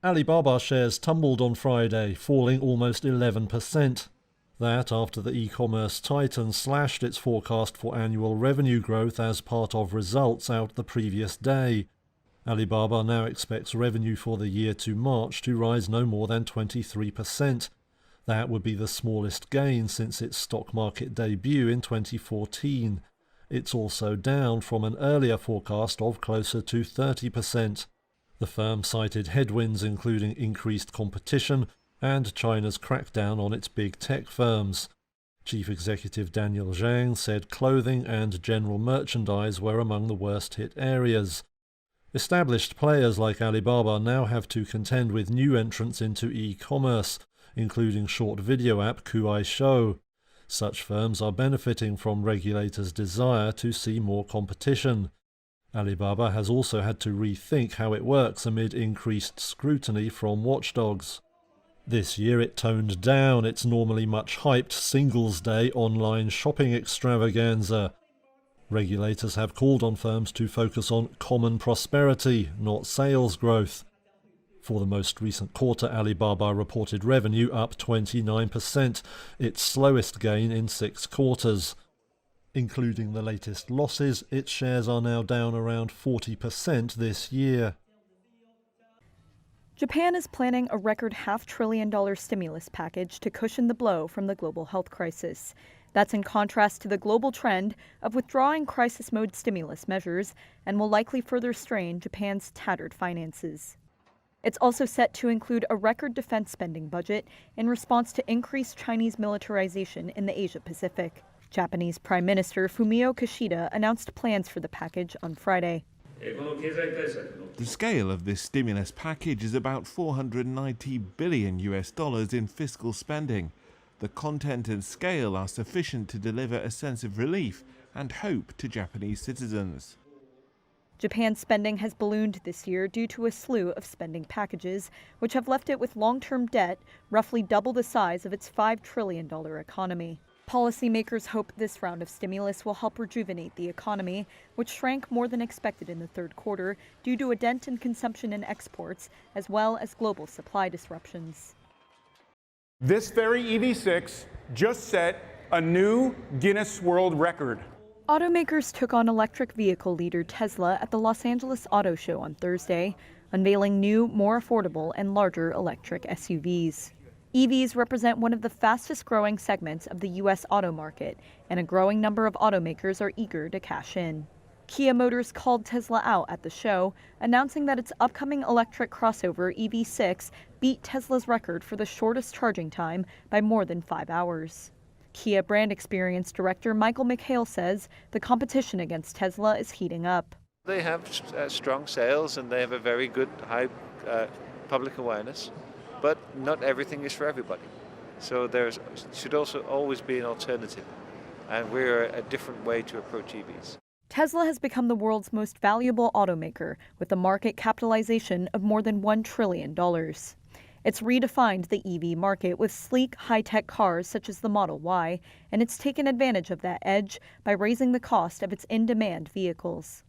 Alibaba shares tumbled on Friday, falling almost 11%. That after the e-commerce titan slashed its forecast for annual revenue growth as part of results out the previous day. Alibaba now expects revenue for the year to March to rise no more than 23%. That would be the smallest gain since its stock market debut in 2014. It's also down from an earlier forecast of closer to 30%. The firm cited headwinds including increased competition and China's crackdown on its big tech firms. Chief Executive Daniel Zhang said clothing and general merchandise were among the worst hit areas. Established players like Alibaba now have to contend with new entrants into e-commerce, including short video app Kuaishou. Such firms are benefiting from regulators' desire to see more competition. Alibaba has also had to rethink how it works amid increased scrutiny from watchdogs. This year it toned down its normally much hyped Singles Day online shopping extravaganza. Regulators have called on firms to focus on common prosperity, not sales growth. For the most recent quarter, Alibaba reported revenue up 29%, its slowest gain in 6 quarters. Including the latest losses, its shares are now down around 40% this year. Japan is planning a record $500 billion stimulus package to cushion the blow from the global health crisis. That's in contrast to the global trend of withdrawing crisis mode stimulus measures and will likely further strain Japan's tattered finances. It's also set to include a record defense spending budget in response to increased Chinese militarization in the Asia-Pacific. Japanese Prime Minister Fumio Kishida announced plans for the package on Friday. The scale of this stimulus package is about $490 billion in fiscal spending. The content and scale are sufficient to deliver a sense of relief and hope to Japanese citizens. Japan's spending has ballooned this year due to a slew of spending packages, which have left it with long-term debt roughly double the size of its $5 trillion economy. Policymakers hope this round of stimulus will help rejuvenate the economy, which shrank more than expected in the third quarter due to a dent in consumption and exports, as well as global supply disruptions. This very EV6 just set a new Guinness World Record. Automakers took on electric vehicle leader Tesla at the Los Angeles Auto Show on Thursday, unveiling new, more affordable and larger electric SUVs. EVs represent one of the fastest growing segments of the U.S. auto market, and a growing number of automakers are eager to cash in. Kia Motors called Tesla out at the show, announcing that its upcoming electric crossover EV6 beat Tesla's record for the shortest charging time by more than 5 hours. Kia brand experience director Michael McHale says the competition against Tesla is heating up. They have strong sales and they have a very good high public awareness. But not everything is for everybody. So there should also always be an alternative. And we're a different way to approach EVs. Tesla has become the world's most valuable automaker with a market capitalization of more than $1 trillion. It's redefined the EV market with sleek, high-tech cars such as the Model Y, and it's taken advantage of that edge by raising the cost of its in-demand vehicles.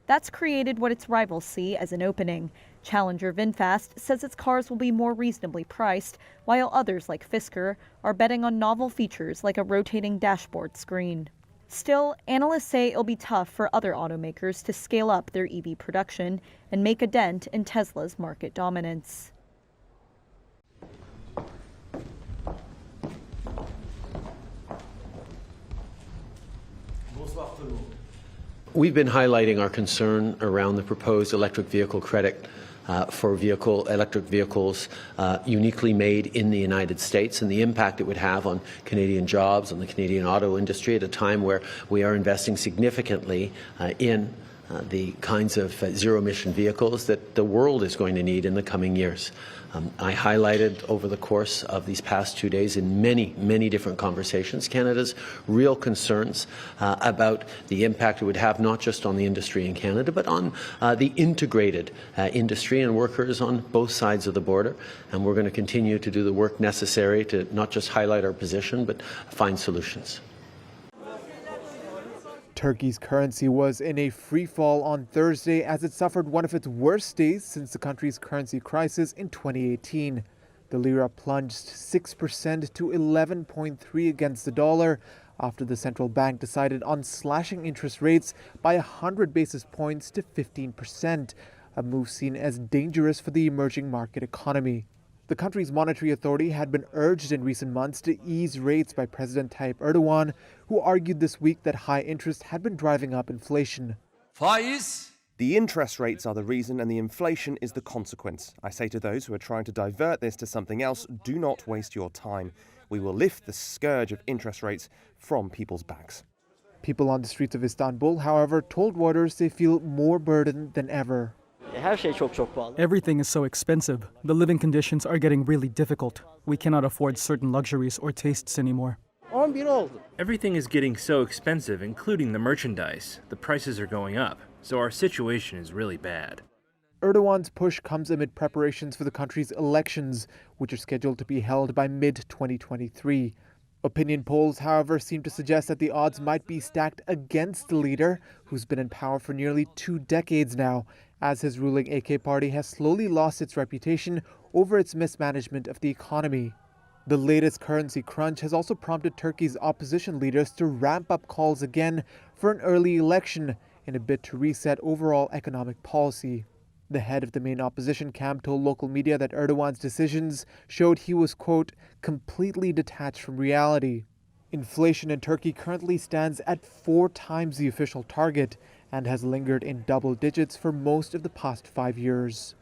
That's created what its rivals see as an opening. Challenger VinFast says its cars will be more reasonably priced, while others like Fisker are betting on novel features like a rotating dashboard screen. Still, analysts say it'll be tough for other automakers to scale up their EV production and make a dent in Tesla's market dominance. We've been highlighting our concern around the proposed electric vehicle credit for electric vehicles uniquely made in the United States and the impact it would have on Canadian jobs and the Canadian auto industry at a time where we are investing significantly in the kinds of zero-emission vehicles that the world is going to need in the coming years. I highlighted over the course of these past 2 days in many different conversations Canada's real concerns about the impact it would have not just on the industry in Canada but on the integrated industry and workers on both sides of the border. And we're going to continue to do the work necessary to not just highlight our position but find solutions. Turkey's currency was in a free fall on Thursday as it suffered one of its worst days since the country's currency crisis in 2018. The lira plunged 6% to 11.3 against the dollar after the central bank decided on slashing interest rates by 100 basis points to 15%, a move seen as dangerous for the emerging market economy. The country's monetary authority had been urged in recent months to ease rates by President Tayyip Erdogan, who argued this week that high interest had been driving up inflation. The interest rates are the reason and the inflation is the consequence. I say to those who are trying to divert this to something else, do not waste your time. We will lift the scourge of interest rates from people's backs. People on the streets of Istanbul, however, told Reuters they feel more burdened than ever. Everything is so expensive. The living conditions are getting really difficult. We cannot afford certain luxuries or tastes anymore. Everything is getting so expensive, including the merchandise. The prices are going up, so our situation is really bad. Erdogan's push comes amid preparations for the country's elections, which are scheduled to be held by mid-2023. Opinion polls, however, seem to suggest that the odds might be stacked against the leader, who's been in power for nearly 2 decades now, as his ruling AK party has slowly lost its reputation over its mismanagement of the economy. The latest currency crunch has also prompted Turkey's opposition leaders to ramp up calls again for an early election in a bid to reset overall economic policy. The head of the main opposition camp told local media that Erdogan's decisions showed he was, quote, completely detached from reality. Inflation in Turkey currently stands at 4 times the official target and has lingered in double digits for most of the past 5 years.